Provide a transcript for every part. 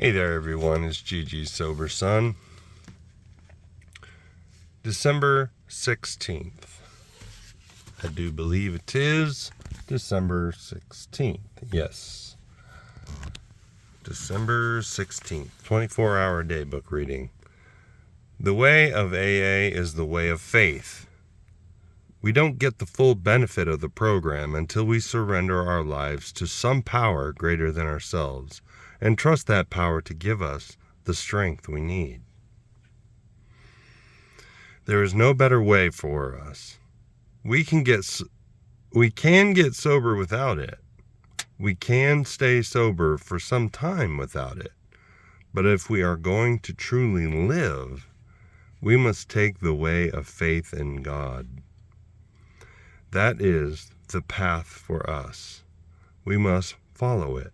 Hey there everyone, it's Gigi's Sober Son. December 16th. I do believe it is December 16th. Yes. December 16th. 24-hour day book reading. The way of AA is the way of faith. We don't get the full benefit of the program until we surrender our lives to some power greater than ourselves and trust that power to give us the strength we need. There is no better way for us. We can get sober without it. We can stay sober for some time without it. But if we are going to truly live, we must take the way of faith in God. That is the path for us. We must follow it.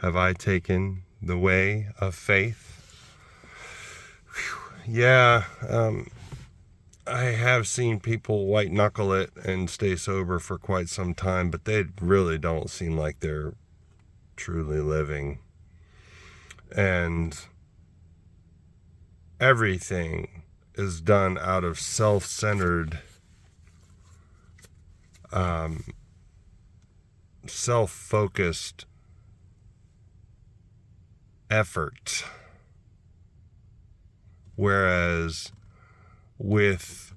Have I taken the way of faith? Whew. Yeah, I have seen people white knuckle it and stay sober for quite some time, but they really don't seem like they're truly living. And everything is done out of self-centered, self-focused effort. Whereas with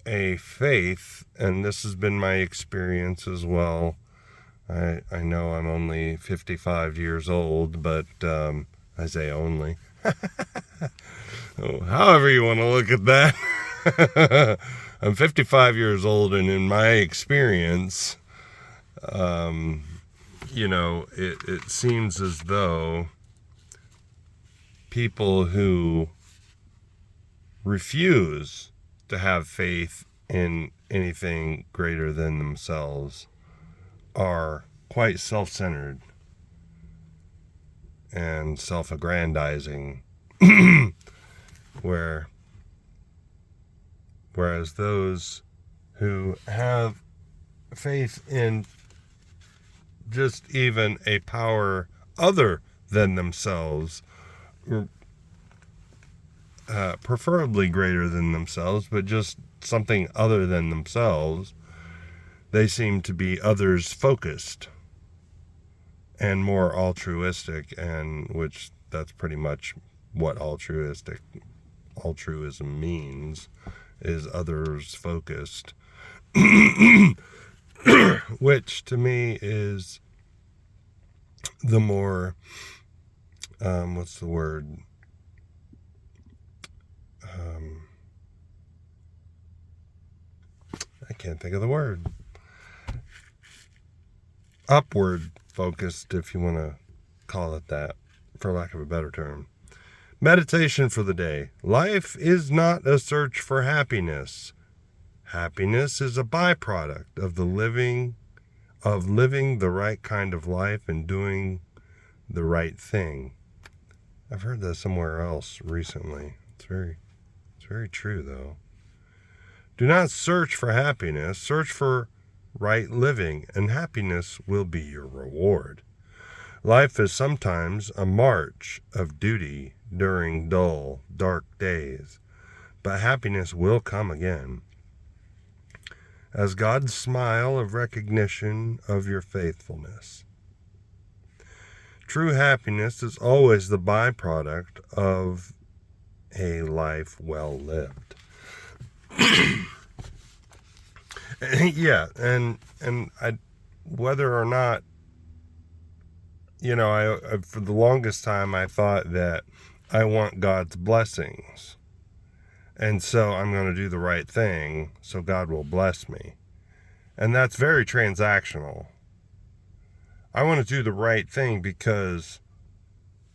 a faith, and this has been my experience as well, I know I'm only 55 years old, but I say only. However you want to look at that. I'm 55 years old, and in my experience, it seems as though people who refuse to have faith in anything greater than themselves are quite self-centered and self-aggrandizing, whereas those who have faith in just even a power other than themselves, preferably greater than themselves, but just something other than themselves, they seem to be others focused and more altruistic, and which that's pretty much what altruism means, is others focused. Which to me is the more, what's the word? I can't think of the word. Upward focused, if you want to call it that, for lack of a better term. Meditation for the day. Life is not a search for happiness. Happiness is a byproduct of living the right kind of life and doing the right thing. I've heard that somewhere else recently. It's very true, though. Do not search for happiness. Search for right living, and happiness will be your reward. Life is sometimes a march of duty during dull, dark days, but happiness will come again, as God's smile of recognition of your faithfulness. True happiness is always the byproduct of a life well lived. Yeah, and I, whether or not, I for the longest time I thought that I want God's blessings, and so I'm going to do the right thing so God will bless me. And that's very transactional. I want to do the right thing because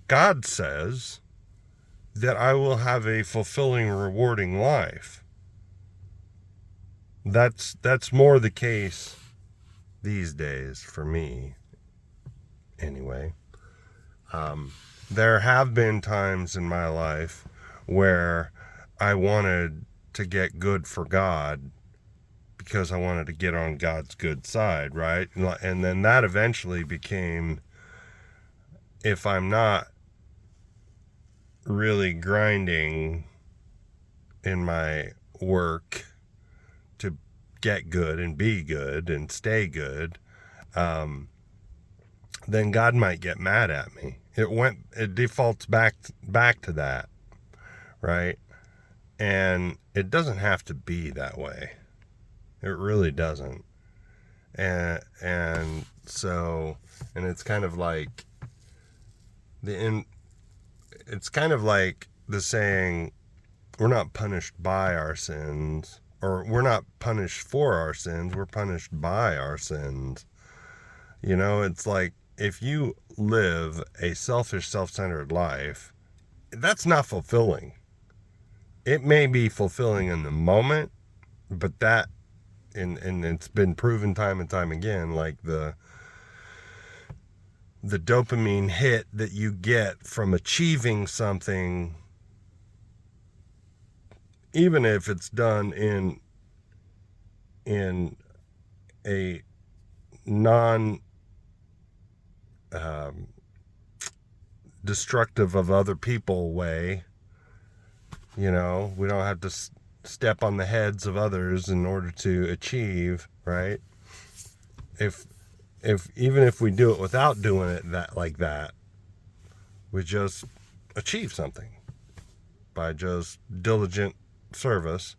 God says that I will have a fulfilling, rewarding life. That's more the case these days for me, anyway. There have been times in my life where I wanted to get good for God because I wanted to get on God's good side, right? And then that eventually became if I'm not really grinding in my work to get good and be good and stay good, then God might get mad at me. It defaults back to that, right? And it doesn't have to be that way. It really doesn't. And so, and it's kind of like it's kind of like the saying, we're not punished by our sins, or we're not punished for our sins, we're punished by our sins. You know, it's like, if you live a selfish, self-centered life, that's not fulfilling. It may be fulfilling in the moment, but that, and it's been proven time and time again, like the dopamine hit that you get from achieving something, even if it's done in a non destructive of other people way. You know, we don't have to step on the heads of others in order to achieve, right? Even if we do it without doing it like that, we just achieve something by just diligent service.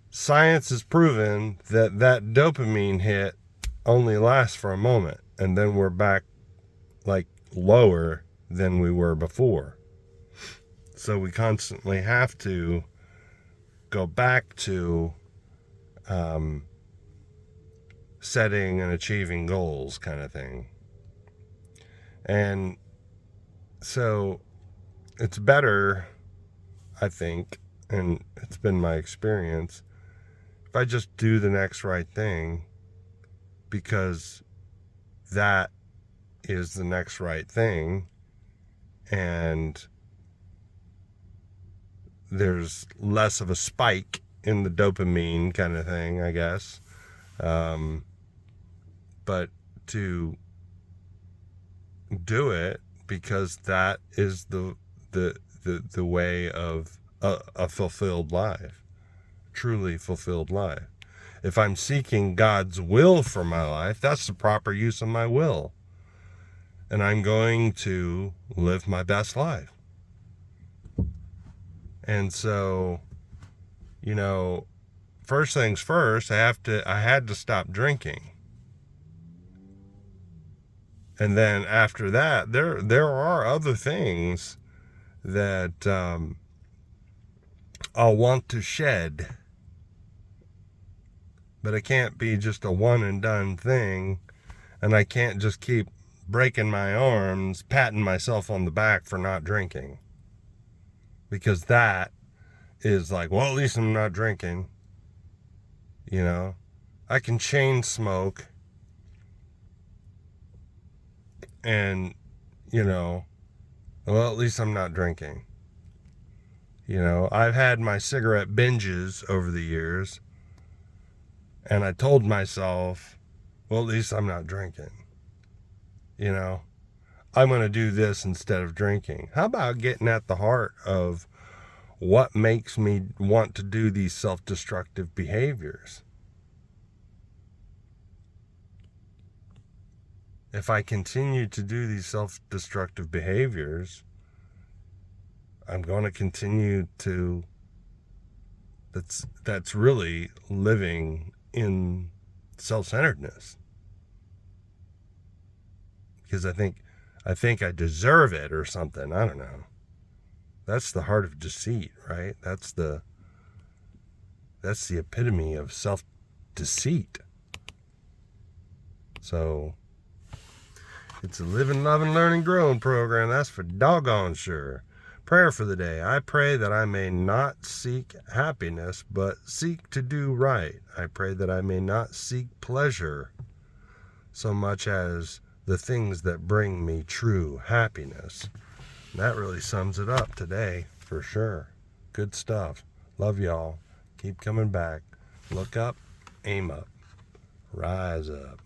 Science has proven that dopamine hit only lasts for a moment, and then we're back like lower than we were before. So we constantly have to go back to setting and achieving goals, kind of thing. And so it's better, I think, and it's been my experience, if I just do the next right thing, because that is the next right thing, and there's less of a spike in the dopamine kind of thing, I guess. But to do it because that is the way of a fulfilled life, truly fulfilled life. If I'm seeking God's will for my life, that's the proper use of my will. And I'm going to live my best life. And so, you know, first things first, I had to stop drinking. And then after that, there are other things that I'll want to shed. But it can't be just a one and done thing. And I can't just keep breaking my arms, patting myself on the back for not drinking. Because that is like, well, at least I'm not drinking. You know, I can chain smoke. And, you know, well, at least I'm not drinking. You know, I've had my cigarette binges over the years. And I told myself, well, at least I'm not drinking. You know, I'm going to do this instead of drinking. How about getting at the heart of what makes me want to do these self-destructive behaviors? If I continue to do these self-destructive behaviors, I'm going to continue to, that's really living in self-centeredness. Because I think I deserve it or something. I don't know. That's the heart of deceit, right? That's the epitome of self-deceit. So it's a living, loving, learning, growing program. That's for doggone sure. Prayer for the day. I pray that I may not seek happiness, but seek to do right. I pray that I may not seek pleasure so much as the things that bring me true happiness. That really sums it up today, for sure. Good stuff. Love y'all. Keep coming back. Look up, aim up, rise up.